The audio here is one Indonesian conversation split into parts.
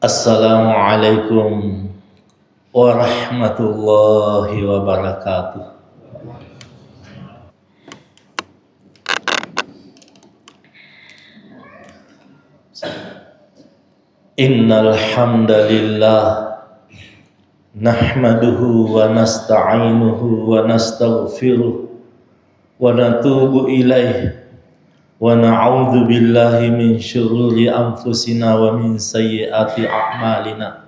Assalamualaikum warahmatullahi wabarakatuh. Innal hamdalillah nahmaduhu wa nasta'inuhu wa nastaghfiruh wa natubu ilaih wa na'udzu billahi min syururi anfusina wa min sayyiati a'malina.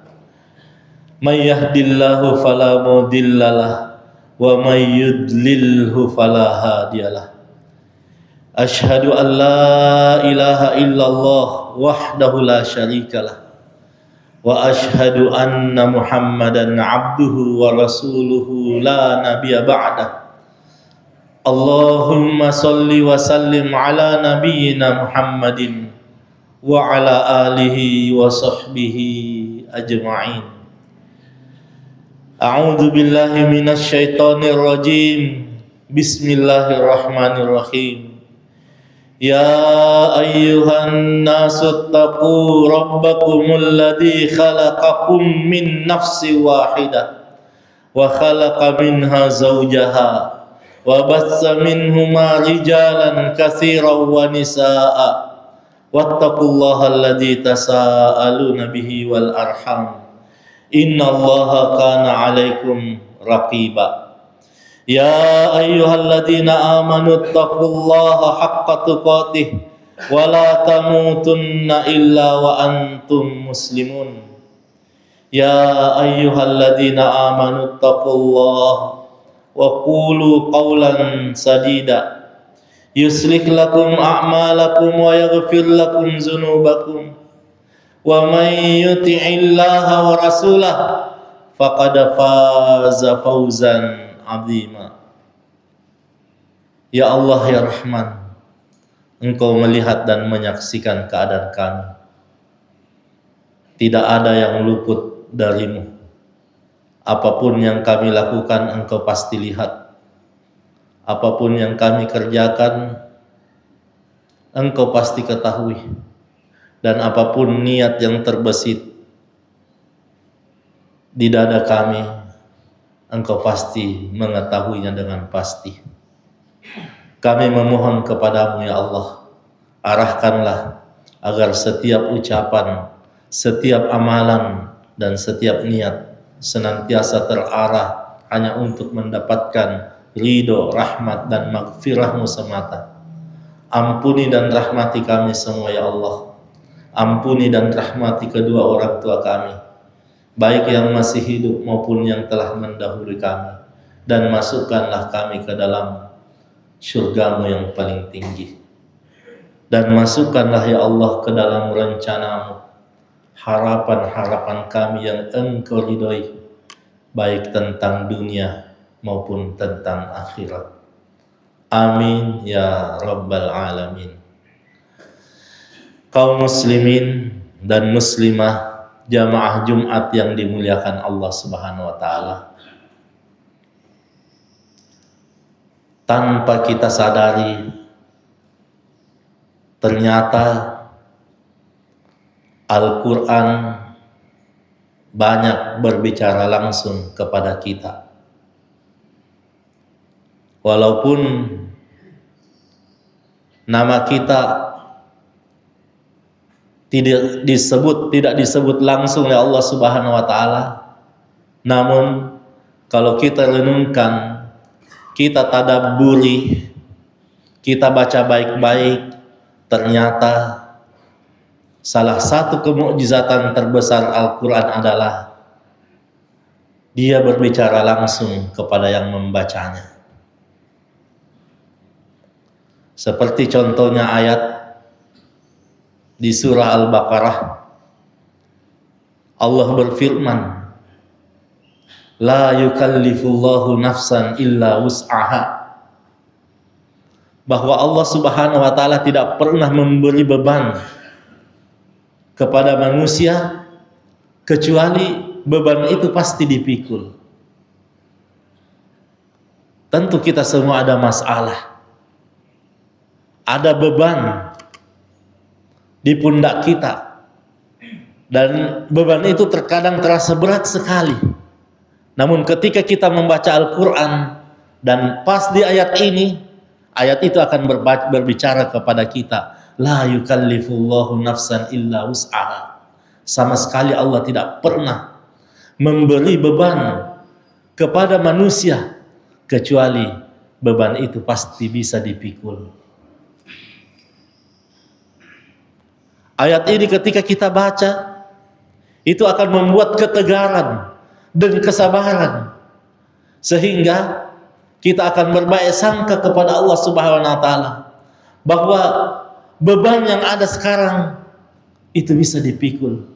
May yahdihillahu fala mudhillalah wa may yudlilhu fala hadiyalah. Asyhadu an la ilaha illallah wahdahu la syarikalah wa asyhadu anna Muhammadan abduhu wa rasuluhu la nabiyya ba'dah. Allahumma salli wa sallim ala nabiyyina Muhammadin wa ala alihi wa sahbihi ajma'in. A'udzu billahi minasy syaithanir rajim. Bismillahirrahmanirrahim. Ya ayyuhan nasu taqu rabbakumul ladzi khalaqakum min nafsin wahidah wa khalaqa minha zawjaha wa bassa minhuma rijalan katsiran wa nisaa wattaqullaha alladzi tasaaluna bihi wal arham innallaha kana 'alaikum raqiba. Ya ayyuhalladzina amanu taqullaha haqqa tuqatih wa la tamutunna illa wa antum muslimun. Ya ayyuhalladzina amanu taqullaha wa qulu qawlan sadida yuslih lakum a'malakum wa yaghfir lakum dzunubakum wa may yuti'illaha wa rasulahu faqad faza fawzan azima. Ya Allah ya Rahman, Engkau melihat dan menyaksikan keadaan kami. Tidak ada yang luput darimu. Apapun yang kami lakukan Engkau pasti lihat. Apapun yang kami kerjakan Engkau pasti ketahui. Dan apapun niat yang terbesit di dada kami Engkau pasti mengetahuinya dengan pasti. Kami memohon kepadamu ya Allah, arahkanlah agar setiap ucapan, setiap amalan, dan setiap niat senantiasa terarah hanya untuk mendapatkan ridho, rahmat, dan maghfirah-Mu semata. Ampuni dan rahmati kami semua ya Allah. Ampuni dan rahmati kedua orang tua kami, baik yang masih hidup maupun yang telah mendahului kami, dan masukkanlah kami ke dalam syurga-Mu yang paling tinggi, dan masukkanlah ya Allah ke dalam rencana-Mu harapan-harapan kami yang Engkau ridhoi, baik tentang dunia maupun tentang akhirat. Amin ya rabbal alamin. Kaum muslimin dan muslimah jamaah Jumat yang dimuliakan Allah Subhanahu wa taala. Tanpa kita sadari, ternyata Al-Qur'an banyak berbicara langsung kepada kita. Walaupun nama kita tidak disebut langsung oleh Allah Subhanahu wa taala, namun kalau kita renungkan, kita tadabburi, kita baca baik-baik, ternyata salah satu kemukjizatan terbesar Al-Qur'an adalah dia berbicara langsung kepada yang membacanya. Seperti contohnya ayat di surah Al-Baqarah, Allah berfirman, la yukallifullahu nafsan illa wus'aha, bahwa Allah Subhanahu wa taala tidak pernah memberi beban kepada manusia kecuali beban itu pasti dipikul. Tentu kita semua ada masalah, ada beban, di pundak kita, dan beban itu terkadang terasa berat sekali. Namun ketika kita membaca Al-Quran dan pas di ayat ini, ayat itu akan berbicara kepada kita, la yukallifullahu nafsan illa wus'aha. Sama sekali Allah tidak pernah memberi beban kepada manusia kecuali beban itu pasti bisa dipikul. Ayat ini ketika kita baca, itu akan membuat ketegaran dan kesabaran, sehingga kita akan berbaik sangka kepada Allah Subhanahu wa taala bahwa beban yang ada sekarang itu bisa dipikul.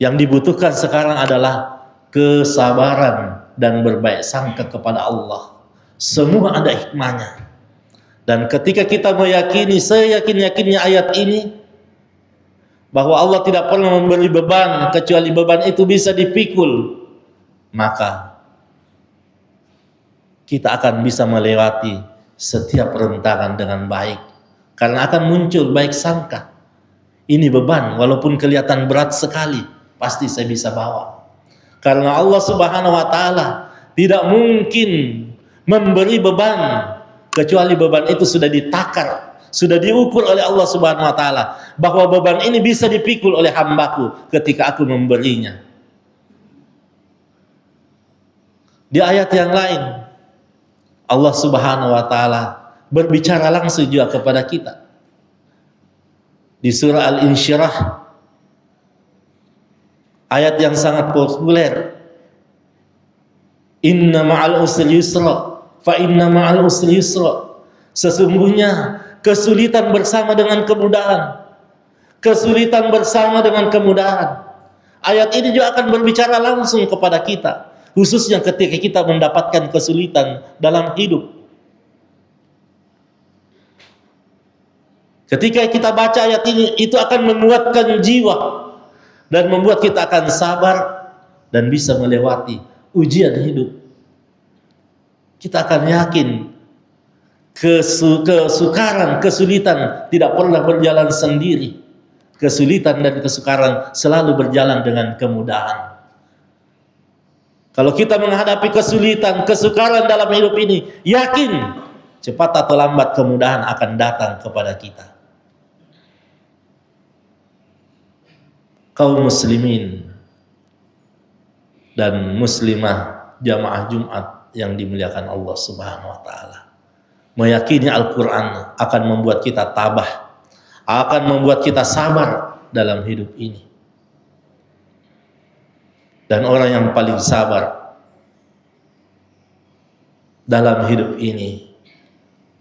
Yang dibutuhkan sekarang adalah kesabaran dan berbaik sangka kepada Allah. Semua ada hikmahnya. Dan ketika kita meyakini seyakin-yakinnya ayat ini, bahwa Allah tidak pernah memberi beban kecuali beban itu bisa dipikul, maka kita akan bisa melewati setiap rentangan dengan baik, karena akan muncul baik sangka. Ini beban walaupun kelihatan berat sekali, pasti saya bisa bawa, karena Allah Subhanahu wa taala tidak mungkin memberi beban kecuali beban itu sudah ditakar, sudah diukur oleh Allah Subhanahu wa taala, bahwa beban ini bisa dipikul oleh hambaku ketika aku memberinya. Di ayat yang lain Allah Subhanahu wa taala berbicara langsung juga kepada kita. Di surah Al-Insyirah, ayat yang sangat populer, inna ma'al usri yusra fa inna ma'al usri yusra. Sesungguhnya kesulitan bersama dengan kemudahan. Kesulitan bersama dengan kemudahan. Ayat ini juga akan berbicara langsung kepada kita, khususnya ketika kita mendapatkan kesulitan dalam hidup. Ketika kita baca ayat ini, itu akan menguatkan jiwa dan membuat kita akan sabar dan bisa melewati ujian hidup. Kita akan yakin kesukaran, kesulitan tidak pernah berjalan sendiri. Kesulitan dan kesukaran selalu berjalan dengan kemudahan. Kalau kita menghadapi kesulitan, kesukaran dalam hidup ini, yakin cepat atau lambat kemudahan akan datang kepada kita. Kaum muslimin dan muslimah jamaah Jumat yang dimuliakan Allah Subhanahu wa taala, meyakini Al-Qur'an akan membuat kita tabah, akan membuat kita sabar dalam hidup ini. Dan orang yang paling sabar dalam hidup ini,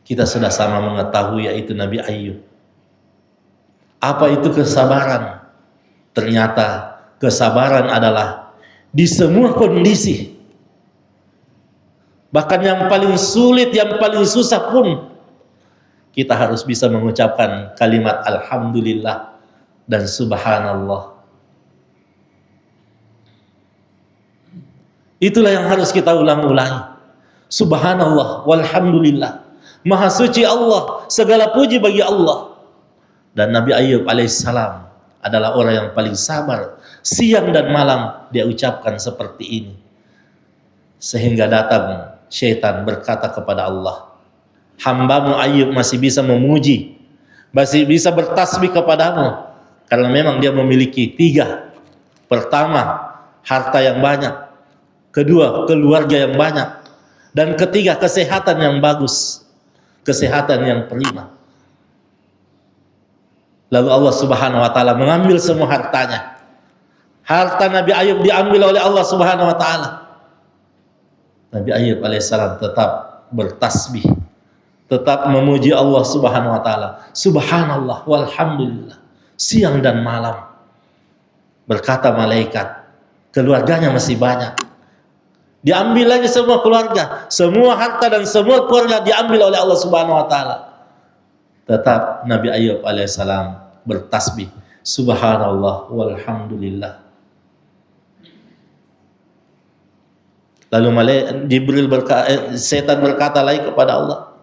kita sudah sama mengetahui, yaitu Nabi Ayub. Apa itu kesabaran? Ternyata kesabaran adalah di semua kondisi, bahkan yang paling sulit, yang paling susah pun, kita harus bisa mengucapkan kalimat alhamdulillah dan subhanallah. Itulah yang harus kita ulang-ulangi. Subhanallah walhamdulillah. Maha suci Allah, segala puji bagi Allah. Dan Nabi Ayub alaihissalam adalah orang yang paling sabar. Siang dan malam dia ucapkan seperti ini. Sehingga datang syaitan berkata kepada Allah, hambamu Ayub masih bisa memuji, masih bisa bertasbih kepadamu, karena memang dia memiliki 3. Pertama, harta yang banyak. Kedua, keluarga yang banyak. Dan ketiga, kesehatan yang bagus, kesehatan yang prima. Lalu Allah Subhanahu wa taala mengambil semua hartanya. Harta Nabi Ayub diambil oleh Allah Subhanahu wa taala. Nabi Ayub alaihissalam tetap bertasbih, tetap memuji Allah Subhanahu wa taala. Subhanallah walhamdulillah. Siang dan malam. Berkata malaikat, keluarganya masih banyak. Diambil lagi semua keluarga, semua harta dan semua keluarga diambil oleh Allah Subhanahu wa taala. Tetap Nabi Ayub alaihissalam bertasbih, subhanallah walhamdulillah. Lalu setan berkata lagi kepada Allah,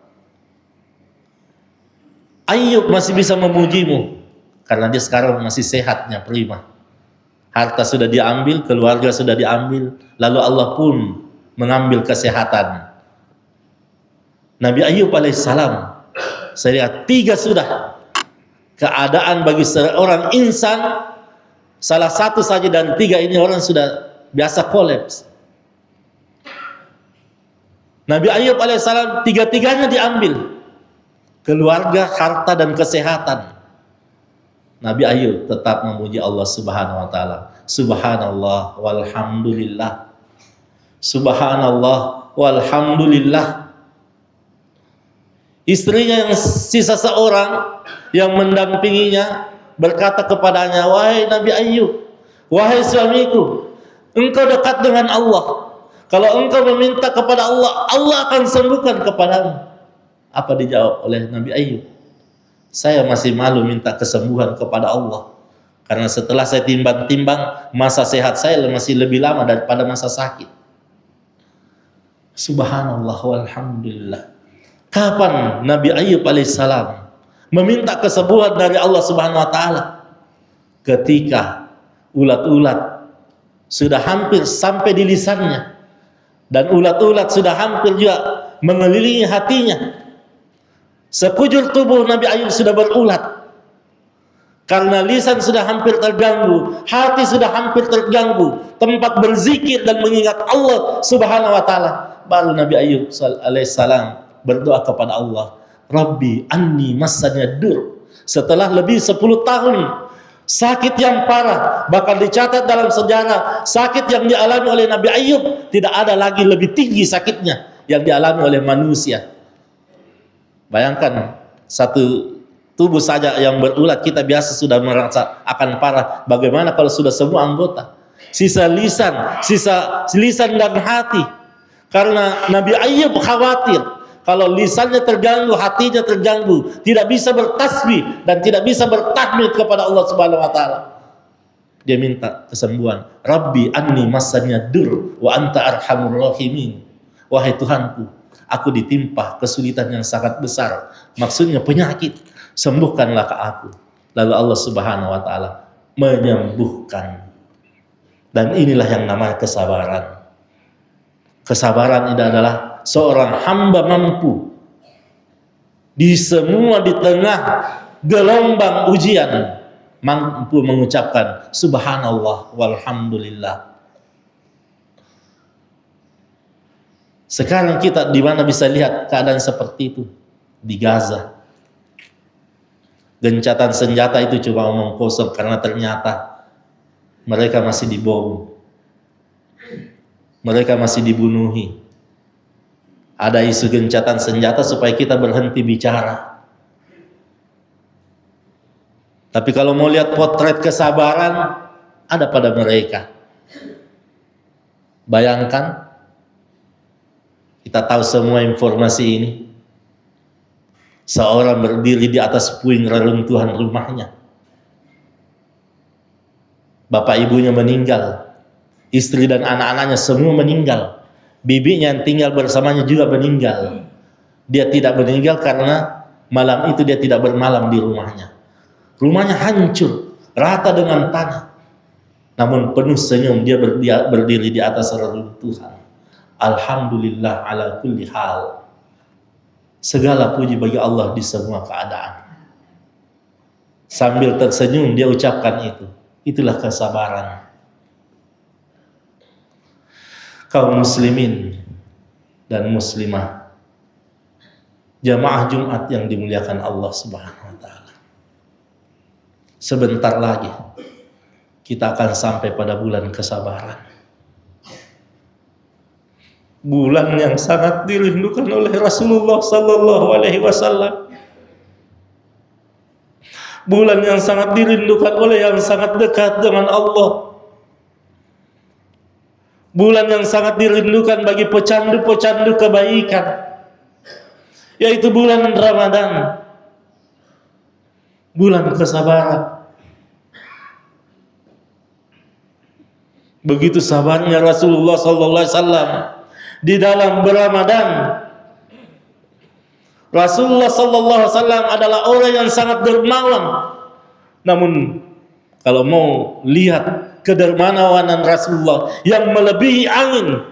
Ayub masih bisa memujimu karena dia sekarang masih sehatnya prima. Harta sudah diambil, keluarga sudah diambil, lalu Allah pun mengambil kesehatan. Nabi Ayub alaihissalam, saya lihat 3 sudah keadaan bagi seorang insan, salah satu saja dan 3 ini orang sudah biasa kolaps. Nabi Ayub alaihissalam 3-tiganya diambil, keluarga, harta dan kesehatan. Nabi Ayub tetap memuji Allah Subhanahu wa taala. Subhanallah walhamdulillah. Subhanallah walhamdulillah. Istrinya yang sisa seorang yang mendampinginya berkata kepadanya, "Wahai Nabi Ayub, wahai suamiku, engkau dekat dengan Allah. Kalau engkau meminta kepada Allah, Allah akan sembuhkan kepadamu." Apa dijawab oleh Nabi Ayub? "Saya masih malu minta kesembuhan kepada Allah. Karena setelah saya timbang-timbang, masa sehat saya masih lebih lama daripada masa sakit." Subhanallah walhamdulillah. Kapan Nabi Ayub alaihissalam meminta kesembuhan dari Allah Subhanahu wa taala? Ketika ulat-ulat sudah hampir sampai di lisannya dan ulat-ulat sudah hampir juga mengelilingi hatinya. Sekujur tubuh Nabi Ayub sudah berulat. Karena lisan sudah hampir terganggu, hati sudah hampir terganggu, tempat berzikir dan mengingat Allah Subhanahu wa taala. Baru Nabi Ayub alaihissalam berdoa kepada Allah, "Rabbi anni massanya dur." Setelah lebih 10 tahun sakit yang parah, bahkan dicatat dalam sejarah sakit yang dialami oleh Nabi Ayub tidak ada lagi lebih tinggi sakitnya yang dialami oleh manusia. Bayangkan satu tubuh saja yang berulat kita biasa sudah merasa akan parah, bagaimana kalau sudah semua anggota, sisa lisan dan hati. Karena Nabi Ayub khawatir kalau lisannya terganggu, hatinya terganggu, tidak bisa bertasbih dan tidak bisa bertahmid kepada Allah Subhanahu wa taala. Dia minta kesembuhan. Rabbi anni massanya dur wa anta arhamur rahimin. Wahai Tuhanku, aku ditimpa kesulitan yang sangat besar. Maksudnya penyakit, sembuhkanlah ke aku. Lalu Allah Subhanahu wa taala menyembuhkan. Dan inilah yang namanya kesabaran. Kesabaran ini adalah seorang hamba mampu di tengah gelombang ujian mampu mengucapkan subhanallah walhamdulillah. Sekarang kita di mana bisa lihat keadaan seperti itu? Di Gaza. Gencatan senjata itu cuma omong kosong karena ternyata mereka masih dibom. Mereka masih dibunuhi. Ada isu gencatan senjata supaya kita berhenti bicara. Tapi kalau mau lihat potret kesabaran, ada pada mereka. Bayangkan, kita tahu semua informasi ini. Seorang berdiri di atas puing reruntuhan rumahnya. Bapak ibunya meninggal. Istri dan anak-anaknya semua meninggal. Bibinya yang tinggal bersamanya juga meninggal. Dia tidak meninggal karena malam itu dia tidak bermalam di rumahnya. Rumahnya hancur, rata dengan tanah. Namun penuh senyum dia berdiri di atas reruntuhan. Alhamdulillah ala kulli hal. Segala puji bagi Allah di semua keadaan. Sambil tersenyum dia ucapkan itu. Itulah kesabaran. Kaum muslimin dan muslimah, jamaah Jumat yang dimuliakan Allah Subhanahu wa taala. Sebentar lagi kita akan sampai pada bulan kesabaran. Bulan yang sangat dirindukan oleh Rasulullah sallallahu alaihi wasallam. Bulan yang sangat dirindukan oleh yang sangat dekat dengan Allah. Bulan yang sangat dirindukan bagi pecandu-pecandu kebaikan, yaitu bulan Ramadan, bulan kesabaran. Begitu sabarnya Rasulullah sallallahu alaihi wasallam di dalam berRamadan. Rasulullah sallallahu alaihi wasallam adalah orang yang sangat dermawan. Namun kalau mau lihat kedermawanan Rasulullah yang melebihi angin,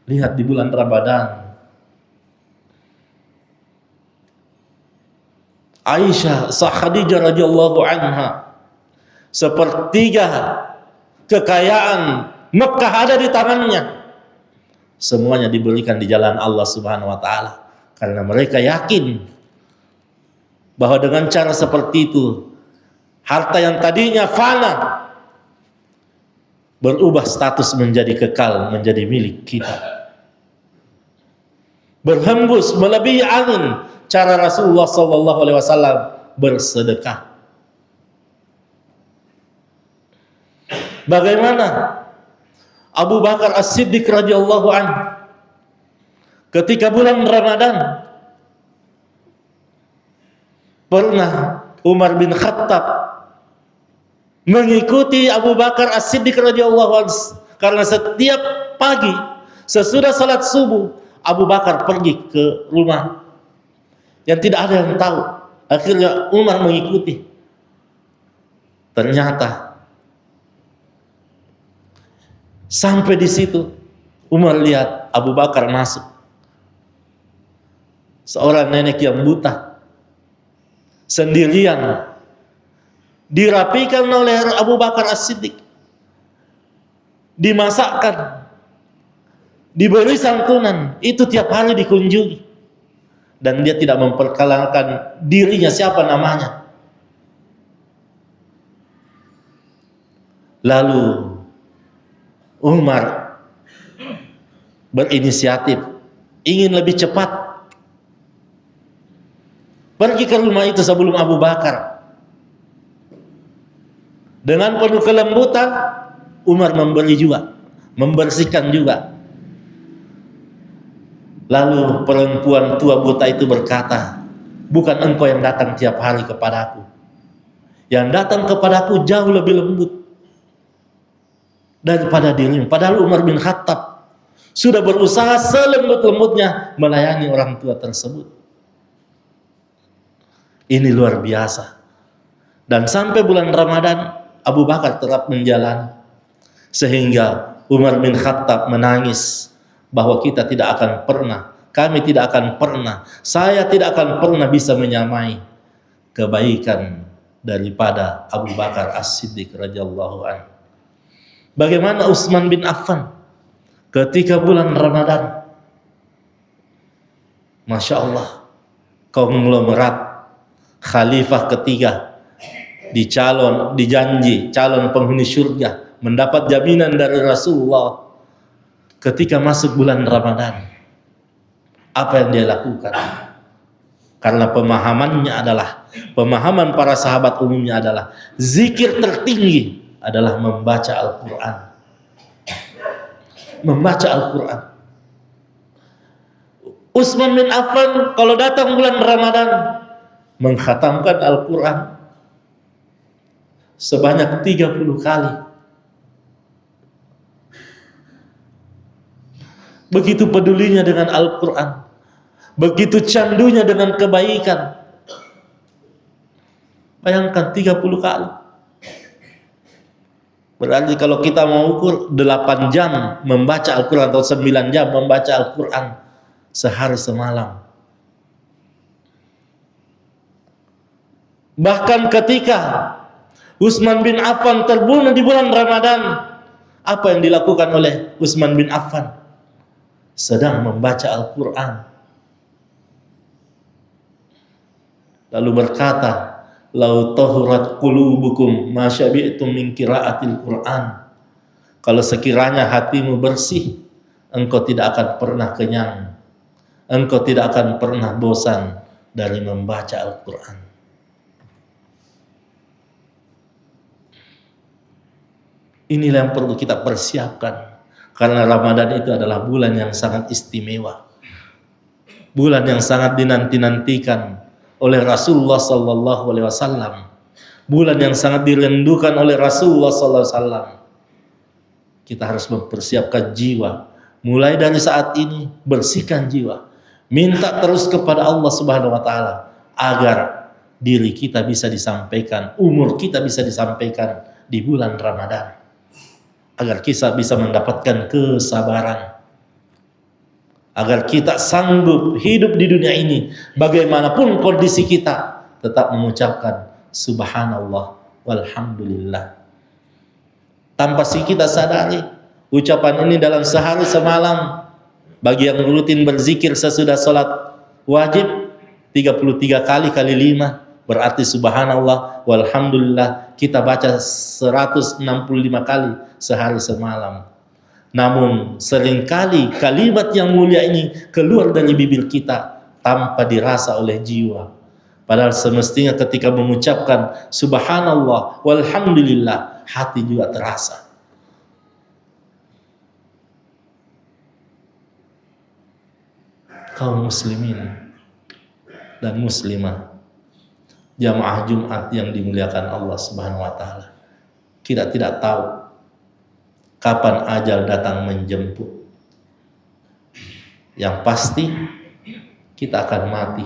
lihat di bulan Ramadan. Aisyah Khadijah radhiyallahu anha, sepertiga kekayaan Mekah ada di tangannya. Semuanya diberikan di jalan Allah Subhanahu wa taala karena mereka yakin bahwa dengan cara seperti itu harta yang tadinya fana berubah status menjadi kekal, menjadi milik kita. Berhembus melebihi angin cara Rasulullah sallallahu alaihi wasallam bersedekah. Bagaimana Abu Bakar As-Siddiq radhiyallahu anhu ketika bulan Ramadan pernah Umar bin Khattab mengikuti Abu Bakar As-Siddiq radhiyallahu anhu karena setiap pagi sesudah salat subuh Abu Bakar pergi ke rumah yang tidak ada yang tahu. Akhirnya Umar mengikuti. Ternyata sampai di situ Umar lihat Abu Bakar masuk. Seorang nenek yang buta, sendirian, dirapikan oleh Abu Bakar As-Siddiq, dimasakkan, diberi santunan, itu tiap hari dikunjungi. Dan dia tidak memperkenalkan dirinya siapa namanya. Lalu Umar berinisiatif ingin lebih cepat pergi ke rumah itu sebelum Abu Bakar. Dengan penuh kelembutan Umar memberi juga, membersihkan juga. Lalu perempuan tua buta itu berkata, bukan engkau yang datang tiap hari kepadaku. Yang datang kepadaku jauh lebih lembut daripada dirimu. Padahal Umar bin Khattab sudah berusaha selembut-lembutnya melayani orang tua tersebut. Ini luar biasa. Dan sampai bulan Ramadan Abu Bakar tetap menjalani. Sehingga Umar bin Khattab menangis bahwa kita tidak akan pernah, kami tidak akan pernah, saya tidak akan pernah bisa menyamai kebaikan daripada Abu Bakar As-Siddiq radhiyallahu anhu. Bagaimana Utsman bin Affan ketika bulan Ramadan, Masya Allah, konglomerat khalifah ketiga dijanji calon penghuni surga, mendapat jaminan dari Rasulullah. Ketika masuk bulan Ramadan, apa yang dia lakukan? Karena pemahaman para sahabat umumnya adalah zikir tertinggi adalah membaca Al-Quran. Membaca Al-Quran. Utsman bin Affan kalau datang bulan Ramadan mengkhatamkan Al-Quran sebanyak 30 kali. Begitu pedulinya dengan Al-Quran, begitu candunya dengan kebaikan. Bayangkan 30 kali. Berarti kalau kita mau ukur 8 jam membaca Al-Quran atau 9 jam membaca Al-Quran sehari semalam. Bahkan ketika Utsman bin Affan terbunuh di bulan Ramadan, apa yang dilakukan oleh Utsman bin Affan? Sedang membaca Al-Quran. Lalu berkata, "Lau tahurat qulubukum ma syabi'tum min qiraatil Qur'an." Kalau sekiranya hatimu bersih, engkau tidak akan pernah kenyang. Engkau tidak akan pernah bosan dari membaca Al-Quran. Inilah yang perlu kita persiapkan. Karena Ramadan itu adalah bulan yang sangat istimewa. Bulan yang sangat dinanti-nantikan oleh Rasulullah sallallahu alaihi wasallam. Bulan yang sangat dirindukan oleh Rasulullah sallallahu alaihi wasallam. Kita harus mempersiapkan jiwa. Mulai dari saat ini bersihkan jiwa. Minta terus kepada Allah Subhanahu wa taala agar diri kita bisa disampaikan, umur kita bisa disampaikan di bulan Ramadan. Agar kita bisa mendapatkan kesabaran. Agar kita sanggup hidup di dunia ini bagaimanapun kondisi kita tetap mengucapkan subhanallah walhamdulillah. Tanpa kita sadari ucapan ini dalam sehari semalam bagi yang rutin berzikir sesudah sholat wajib 33 kali 5 berarti subhanallah walhamdulillah kita baca 165 kali sehari semalam. Namun seringkali kalimat yang mulia ini keluar dari bibir kita tanpa dirasa oleh jiwa. Padahal semestinya ketika mengucapkan subhanallah walhamdulillah hati juga terasa. Kaum muslimin dan muslimah jamaah Jumat yang dimuliakan Allah Subhanahu wa taala. Kita tidak tahu kapan ajal datang menjemput. Yang pasti kita akan mati.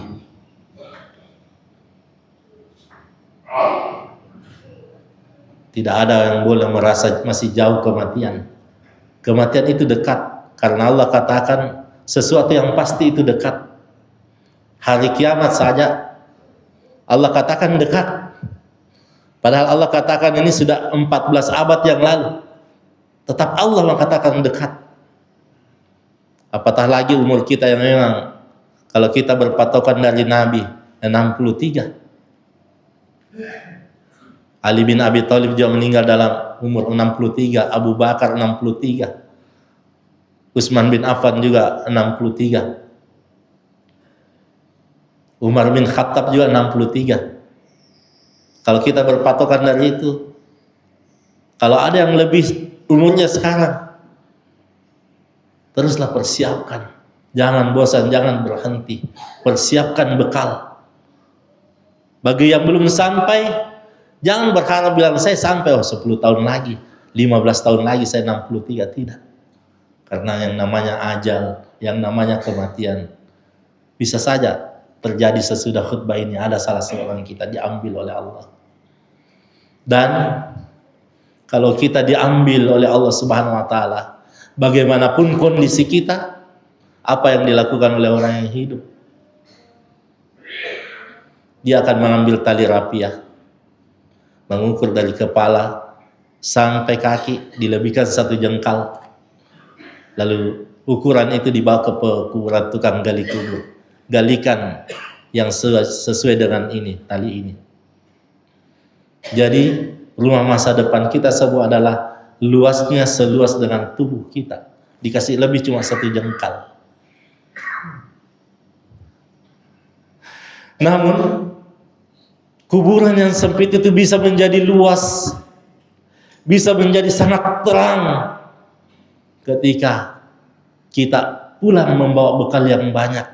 Tidak ada yang boleh merasa masih jauh kematian. Kematian itu dekat karena Allah katakan sesuatu yang pasti itu dekat. Hari kiamat saja Allah katakan dekat. Padahal Allah katakan ini sudah 14 abad yang lalu. Tetap Allah mengatakan dekat. Apatah lagi umur kita yang memang kalau kita berpatokan dari Nabi 63. Ali bin Abi Thalib juga meninggal dalam umur 63, Abu Bakar 63. Utsman bin Affan juga 63. Umar bin Khattab juga 63. Kalau kita berpatokan dari itu, kalau ada yang lebih umurnya sekarang, teruslah persiapkan. Jangan bosan, jangan berhenti. Persiapkan bekal. Bagi yang belum sampai, jangan berharap bilang saya sampai 10 tahun lagi, 15 tahun lagi saya 63. Tidak. Karena yang namanya ajal, yang namanya kematian bisa saja terjadi sesudah khutbah ini. Ada salah seorang kita diambil oleh Allah. Dan kalau kita diambil oleh Allah Subhanahu wa taala, bagaimanapun kondisi kita, apa yang dilakukan oleh orang yang hidup? Dia akan mengambil tali rapiah, mengukur dari kepala sampai kaki, dilebihkan 1 jengkal. Lalu ukuran itu dibawa ke pekuburan tukang gali kubur. Galikan yang sesuai dengan ini, tali ini. Jadi rumah masa depan kita semua adalah luasnya seluas dengan tubuh kita. Dikasih lebih cuma 1 jengkal. Namun kuburan yang sempit itu bisa menjadi luas, bisa menjadi sangat terang ketika kita pulang membawa bekal yang banyak.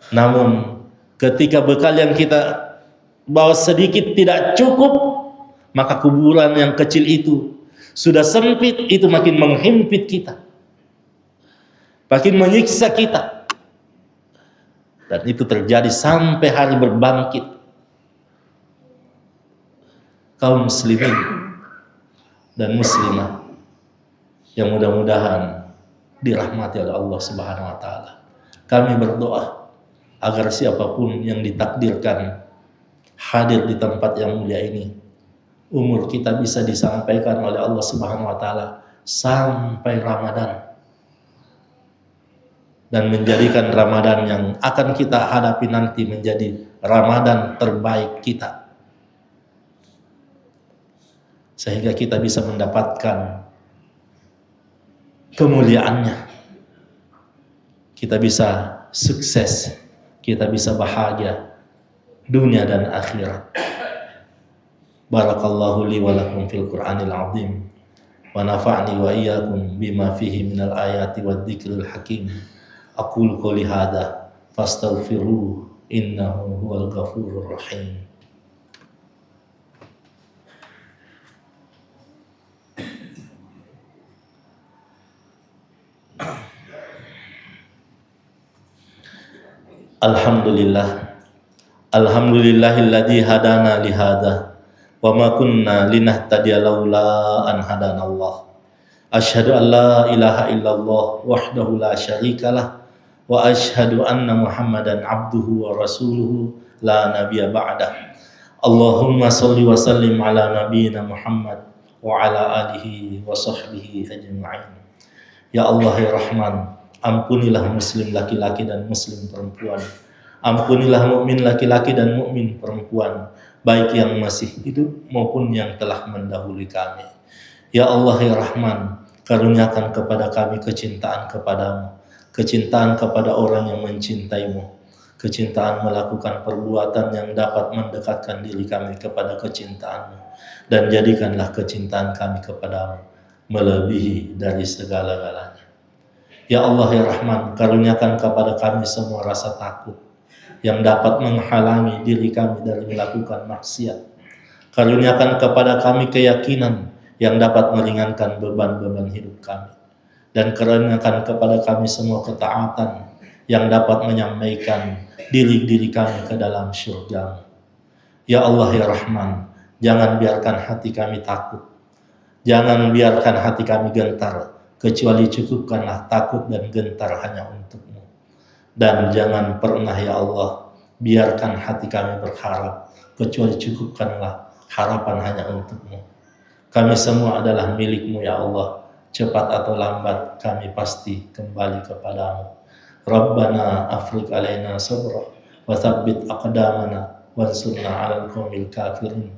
Namun ketika bekal yang kita bawa sedikit tidak cukup, maka kuburan yang kecil itu sudah sempit, itu makin menghimpit kita, makin menyiksa kita. Dan itu terjadi sampai hari berbangkit. Kaum muslimin dan muslimah yang mudah-mudahan dirahmati oleh Allah Subhanahu wa taala. Kami berdoa agar siapapun yang ditakdirkan hadir di tempat yang mulia ini, umur kita bisa disampaikan oleh Allah Subhanahu wa taala sampai Ramadan, dan menjadikan Ramadan yang akan kita hadapi nanti menjadi Ramadan terbaik kita, sehingga kita bisa mendapatkan kemuliaannya, kita bisa sukses, kita bisa bahagia dunia dan akhirat. Barakallahu li wa lakum fil Qur'anil azim wa nafa'ni wa iyyakum bima fihi minal ayati wad dzikril hakim. Aqulu qouli hadza fastaghfiruhu innahu huwal ghafurur rahim. Alhamdulillah. Alhamdulillahilladzi hadana lihada wa ma kunna linahtadiya laula an hadanallah. Asyhadu an la ilaha illallah wahdahu la syarikalah wa asyhadu anna Muhammadan abduhu wa rasuluhu la nabiyya ba'dah. Allahumma shalli wa sallim ala nabiyyina Muhammad wa ala alihi wa sahbihi ajma'in. Ya Allah ya Rahman, ampunilah muslim laki-laki dan muslim perempuan. Ampunilah mukmin laki-laki dan mukmin perempuan, baik yang masih hidup maupun yang telah mendahului kami. Ya Allah ya Rahman, karuniakan kepada kami kecintaan kepadamu, kecintaan kepada orang yang mencintaimu, kecintaan melakukan perbuatan yang dapat mendekatkan diri kami kepada kecintaanmu, dan jadikanlah kecintaan kami kepadamu melebihi dari segala-galanya. Ya Allah ya Rahman, karuniakan kepada kami semua rasa takut yang dapat menghalangi diri kami dari melakukan maksiat. Karuniakan kepada kami keyakinan yang dapat meringankan beban-beban hidup kami. Dan karuniakan kepada kami semua ketaatan yang dapat menyampaikan diri-diri kami ke dalam syurga. Ya Allah ya Rahman, jangan biarkan hati kami takut. Jangan biarkan hati kami gentar, kecuali cukupkanlah takut dan gentar hanya untukmu. Dan jangan pernah ya Allah, biarkan hati kami berharap, kecuali cukupkanlah harapan hanya untukmu. Kami semua adalah milikmu ya Allah, cepat atau lambat kami pasti kembali kepadamu. Rabbana afriq alaina sabra, wa thabbit aqdamana, wansurna 'alal qaumil kafirin.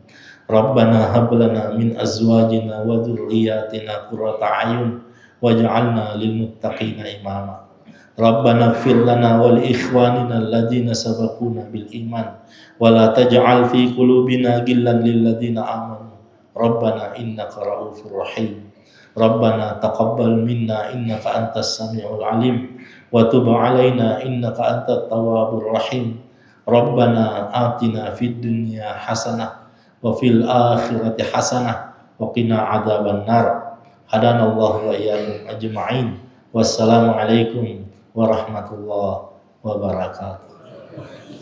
Rabbana hab lana min azwajina wa dhurriyyatina qurrata a'yun waj'alna lil muttaqina imama. Rabbana ighfir lana wa li ikhwanina alladhina sabaquna bil iman wa la taj'al fi qulubina ghillan lil ladzina amanu. Rabbana innaka ra'ufur rahim. Rabbana taqabbal minna innaka antas samiul alim wa tub 'alaina innaka antat tawwabur rahim. Rabbana atina fid dunya hasanah wa fil akhirati hasanah wa qina adzaban nar. Hadanallahu wa iyyakum ajma'in. Wassalamu alaikum warahmatullahi wabarakatuh.